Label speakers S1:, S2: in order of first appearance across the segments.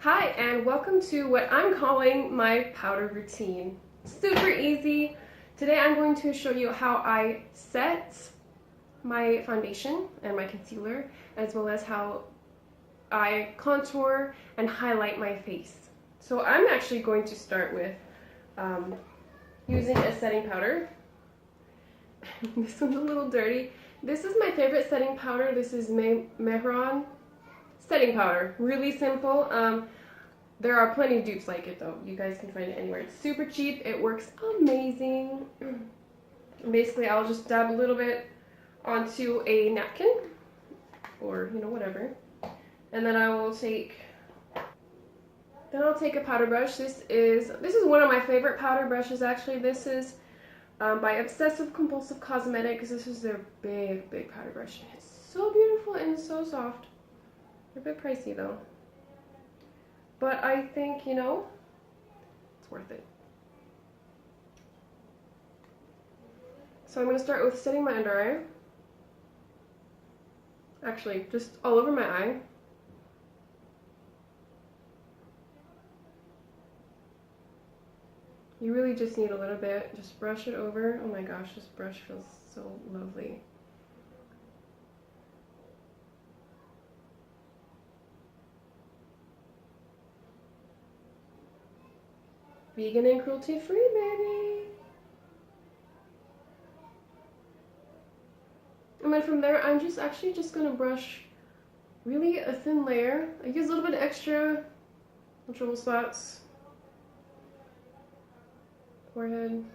S1: Hi, and welcome to what I'm calling my powder routine. Super easy. Today I'm going to show you how I set my foundation and my concealer, as well as how I contour and highlight my face. So I'm actually going to start with using a setting powder. This one's a little dirty. This is my favorite setting powder. This is Mehron setting powder. Really simple. There are plenty of dupes like it though. You guys can find it anywhere. It's super cheap. It works amazing. Basically, I'll just dab a little bit onto a napkin or, whatever. And then I'll take a powder brush. This is one of my favorite powder brushes actually. This is by Obsessive Compulsive Cosmetics. This is their big powder brush. It's so beautiful and so soft. They're a bit pricey though. But I think, it's worth it. So I'm going to start with setting my under eye. Actually, just all over my eye. You really just need a little bit. Just brush it over. Oh my gosh, this brush feels so lovely. Vegan and cruelty free, baby. And then from there, I'm actually just gonna brush really a thin layer. I use a little bit extra on trouble spots, forehead.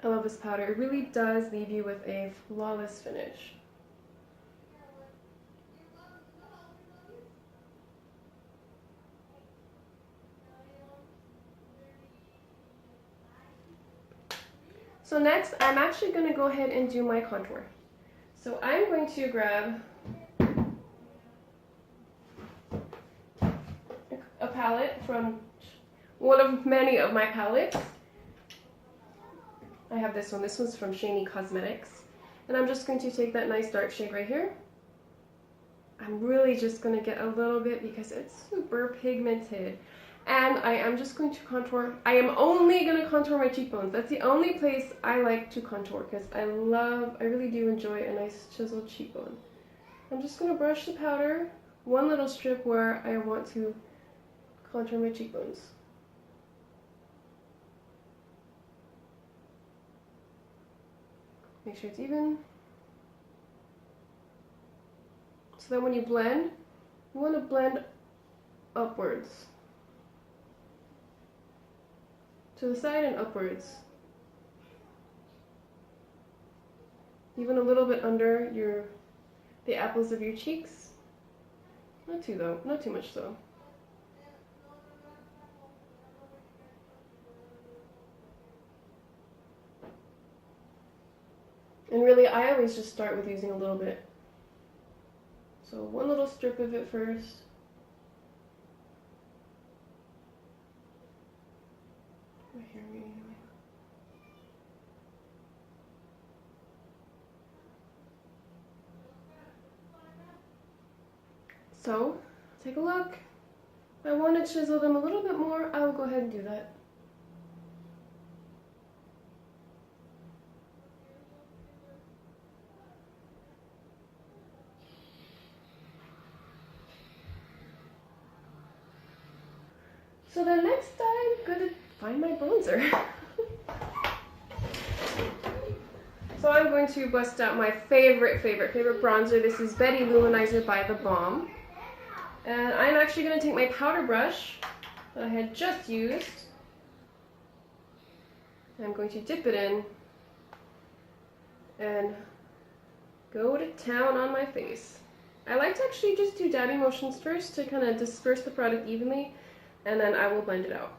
S1: I love this powder. It really does leave you with a flawless finish. So next, I'm actually going to go ahead and do my contour. So I'm going to grab a palette from one of many of my palettes. I have this one. This one's from Shany Cosmetics. And I'm just going to take that nice dark shade right here. I'm really just going to get a little bit because it's super pigmented. And I am just going to contour. I am only going to contour my cheekbones. That's the only place I like to contour because I really do enjoy a nice chiseled cheekbone. I'm just going to brush the powder, one little strip where I want to contour my cheekbones. Make sure it's even. So then when you blend, you want to blend upwards. To the side and upwards. Even a little bit under the apples of your cheeks. Not too though, not too much though. And really, I always just start with using a little bit. So one little strip of it first. Right here, maybe. So, take a look. If I want to chisel them a little bit more, I will go ahead and do that. So then next I'm going to find my bronzer. So I'm going to bust out my favorite bronzer. This is Betty Luminizer by the BALM. And I'm actually going to take my powder brush that I had just used. I'm going to dip it in and go to town on my face. I like to actually just do dabbing motions first to kind of disperse the product evenly, and then I will blend it out.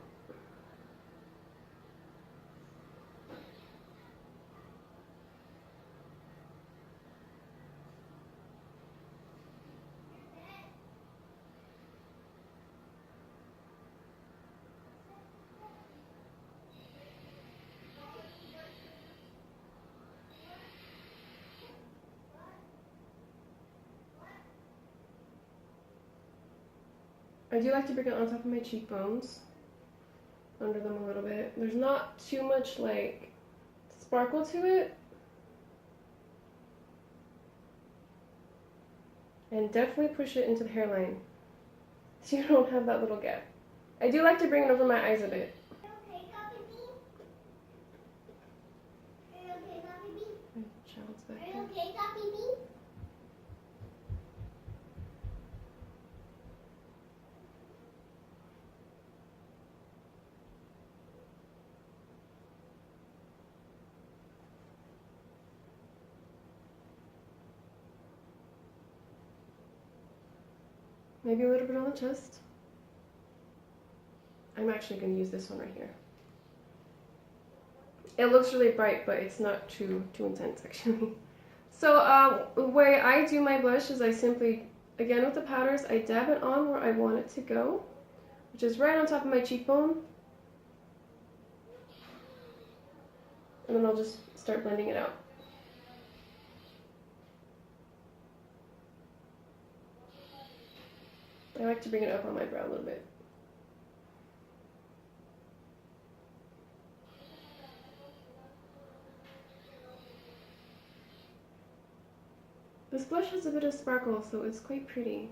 S1: I do like to bring it on top of my cheekbones, under them a little bit. There's not too much like sparkle to it. And definitely push it into the hairline so you don't have that little gap. I do like to bring it over my eyes a bit. Child's back there. Maybe a little bit on the chest. I'm actually going to use this one right here. It looks really bright, but it's not too intense actually. So the way I do my blush is I simply, again with the powders, I dab it on where I want it to go, which is right on top of my cheekbone. And then I'll just start blending it out. I like to bring it up on my brow a little bit. This blush has a bit of sparkle, so it's quite pretty.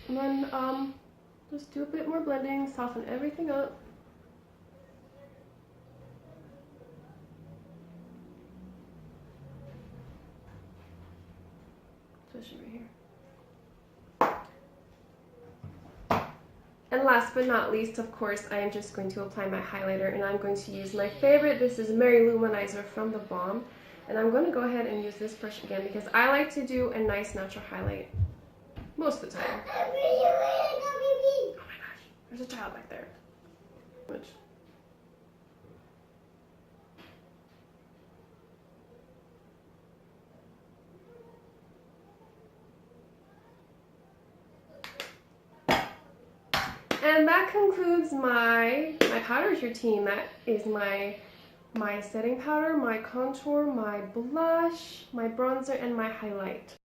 S1: And then just do a bit more blending, soften everything up. Especially right here. And last but not least, of course, I am just going to apply my highlighter, and I'm going to use my favorite. This is MARY-LOUR MANIZER from the BALM. And I'm going to go ahead and use this brush again because I like to do a nice natural highlight most of the time. Oh my gosh, there's a child back there. Which? And that concludes my powders routine. That is my setting powder, my contour, my blush, my bronzer, and my highlight.